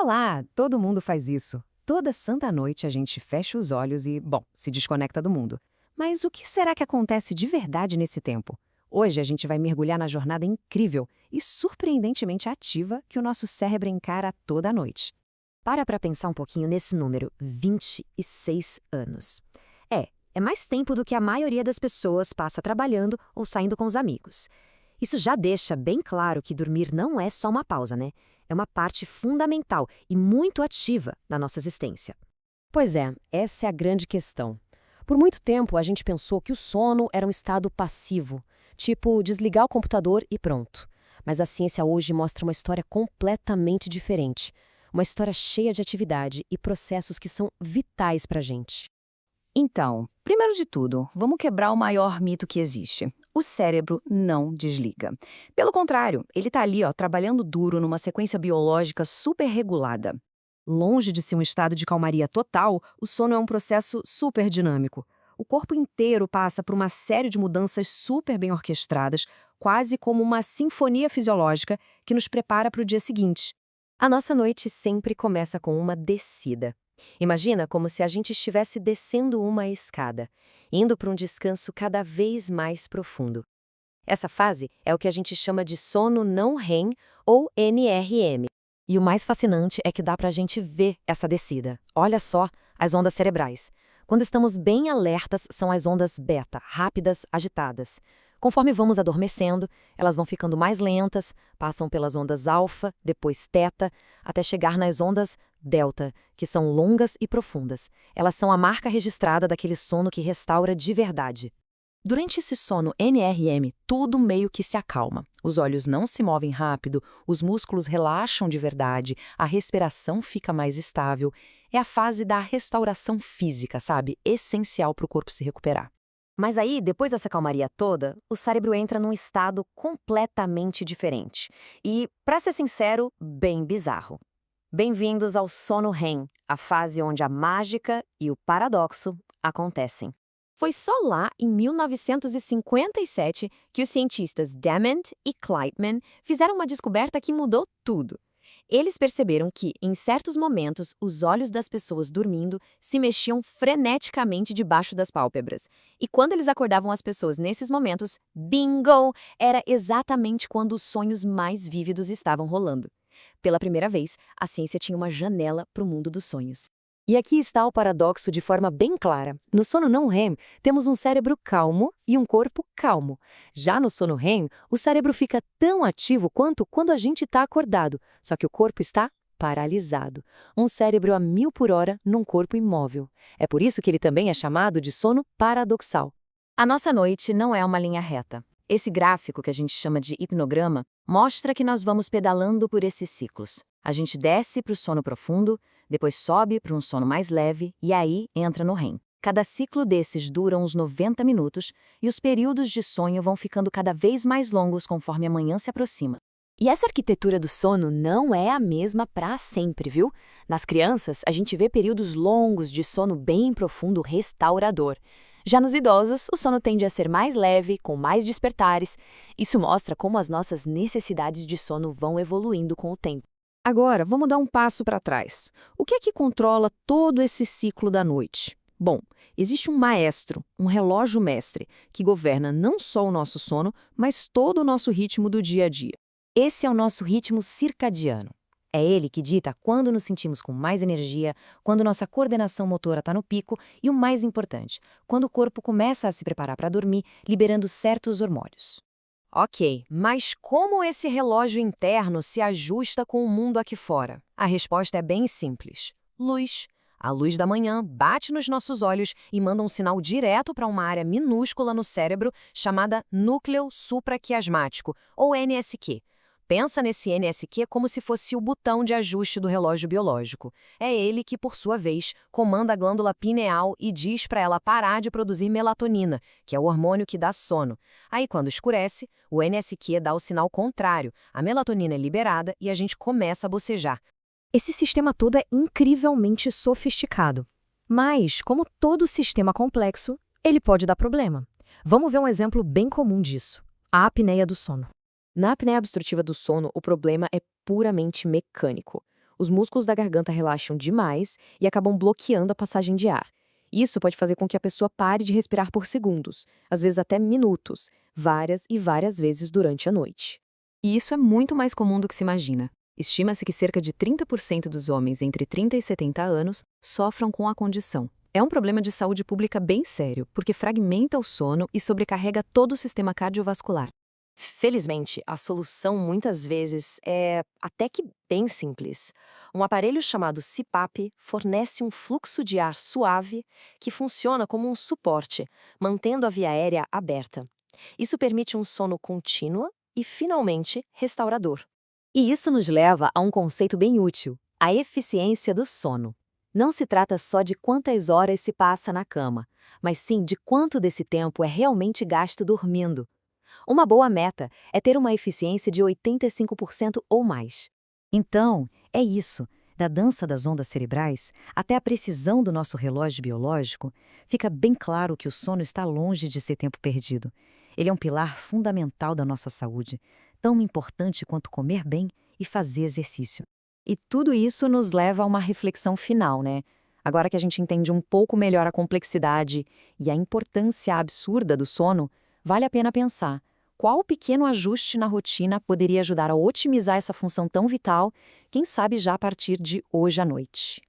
Olá, todo mundo faz isso. Toda santa noite a gente fecha os olhos e, bom, se desconecta do mundo. Mas o que será que acontece de verdade nesse tempo? Hoje a gente vai mergulhar na jornada incrível e surpreendentemente ativa que o nosso cérebro encara toda noite. Para pensar um pouquinho nesse número, 26 anos. É mais tempo do que a maioria das pessoas passa trabalhando ou saindo com os amigos. Isso já deixa bem claro que dormir não é só uma pausa, né? É uma parte fundamental e muito ativa da nossa existência. Pois é, essa é a grande questão. Por muito tempo, a gente pensou que o sono era um estado passivo, tipo desligar o computador e pronto. Mas a ciência hoje mostra uma história completamente diferente. Uma história cheia de atividade e processos que são vitais para a gente. Então, primeiro de tudo, vamos quebrar o maior mito que existe. O cérebro não desliga. Pelo contrário, ele está ali, trabalhando duro numa sequência biológica super regulada. Longe de ser um estado de calmaria total, o sono é um processo super dinâmico. O corpo inteiro passa por uma série de mudanças super bem orquestradas, quase como uma sinfonia fisiológica que nos prepara para o dia seguinte. A nossa noite sempre começa com uma descida. Imagina como se a gente estivesse descendo uma escada, indo para um descanso cada vez mais profundo. Essa fase é o que a gente chama de sono não REM ou NRM. E o mais fascinante é que dá para a gente ver essa descida. Olha só as ondas cerebrais. Quando estamos bem alertas, são as ondas beta, rápidas, agitadas. Conforme vamos adormecendo, elas vão ficando mais lentas, passam pelas ondas alfa, depois teta, até chegar nas ondas delta, que são longas e profundas. Elas são a marca registrada daquele sono que restaura de verdade. Durante esse sono NRM, tudo meio que se acalma. Os olhos não se movem rápido, os músculos relaxam de verdade, a respiração fica mais estável. É a fase da restauração física, sabe? Essencial para o corpo se recuperar. Mas aí, depois dessa calmaria toda, o cérebro entra num estado completamente diferente. E, para ser sincero, bem bizarro. Bem-vindos ao sono REM, a fase onde a mágica e o paradoxo acontecem. Foi só lá, em 1957, que os cientistas Dement e Kleitman fizeram uma descoberta que mudou tudo. Eles perceberam que, em certos momentos, os olhos das pessoas dormindo se mexiam freneticamente debaixo das pálpebras. E quando eles acordavam as pessoas nesses momentos, bingo! Era exatamente quando os sonhos mais vívidos estavam rolando. Pela primeira vez, a ciência tinha uma janela para o mundo dos sonhos. E aqui está o paradoxo de forma bem clara. No sono não REM, temos um cérebro calmo e um corpo calmo. Já no sono REM, o cérebro fica tão ativo quanto quando a gente está acordado, só que o corpo está paralisado. Um cérebro a 1000 por hora num corpo imóvel. É por isso que ele também é chamado de sono paradoxal. A nossa noite não é uma linha reta. Esse gráfico, que a gente chama de hipnograma, mostra que nós vamos pedalando por esses ciclos. A gente desce para o sono profundo, depois sobe para um sono mais leve e aí entra no REM. Cada ciclo desses dura uns 90 minutos e os períodos de sonho vão ficando cada vez mais longos conforme a manhã se aproxima. E essa arquitetura do sono não é a mesma para sempre, viu? Nas crianças, a gente vê períodos longos de sono bem profundo restaurador. Já nos idosos, o sono tende a ser mais leve, com mais despertares. Isso mostra como as nossas necessidades de sono vão evoluindo com o tempo. Agora, vamos dar um passo para trás. O que é que controla todo esse ciclo da noite? Bom, existe um maestro, um relógio mestre, que governa não só o nosso sono, mas todo o nosso ritmo do dia a dia. Esse é o nosso ritmo circadiano. É ele que dita quando nos sentimos com mais energia, quando nossa coordenação motora está no pico e, o mais importante, quando o corpo começa a se preparar para dormir, liberando certos hormônios. Ok, mas como esse relógio interno se ajusta com o mundo aqui fora? A resposta é bem simples. Luz. A luz da manhã bate nos nossos olhos e manda um sinal direto para uma área minúscula no cérebro chamada núcleo supraquiasmático, ou NSQ. Pensa nesse NSQ como se fosse o botão de ajuste do relógio biológico. É ele que, por sua vez, comanda a glândula pineal e diz para ela parar de produzir melatonina, que é o hormônio que dá sono. Aí, quando escurece, o NSQ dá o sinal contrário, a melatonina é liberada e a gente começa a bocejar. Esse sistema todo é incrivelmente sofisticado. Mas, como todo sistema complexo, ele pode dar problema. Vamos ver um exemplo bem comum disso: a apneia do sono. Na apneia obstrutiva do sono, o problema é puramente mecânico. os músculos da garganta relaxam demais e acabam bloqueando a passagem de ar. Isso pode fazer com que a pessoa pare de respirar por segundos, às vezes até minutos, várias e várias vezes durante a noite. E isso é muito mais comum do que se imagina. Estima-se que cerca de 30% dos homens entre 30 e 70 anos sofram com a condição. É um problema de saúde pública bem sério, porque fragmenta o sono e sobrecarrega todo o sistema cardiovascular. Felizmente, a solução muitas vezes é até que bem simples. Um aparelho chamado CPAP fornece um fluxo de ar suave que funciona como um suporte, mantendo a via aérea aberta. Isso permite um sono contínuo e, finalmente, restaurador. E isso nos leva a um conceito bem útil: a eficiência do sono. Não se trata só de quantas horas se passa na cama, mas sim de quanto desse tempo é realmente gasto dormindo. Uma boa meta é ter uma eficiência de 85% ou mais. Então, é isso. Da dança das ondas cerebrais até a precisão do nosso relógio biológico, fica bem claro que o sono está longe de ser tempo perdido. Ele é um pilar fundamental da nossa saúde, tão importante quanto comer bem e fazer exercício. E tudo isso nos leva a uma reflexão final, né? Agora que a gente entende um pouco melhor a complexidade e a importância absurda do sono, vale a pena pensar: qual pequeno ajuste na rotina poderia ajudar a otimizar essa função tão vital, quem sabe já a partir de hoje à noite?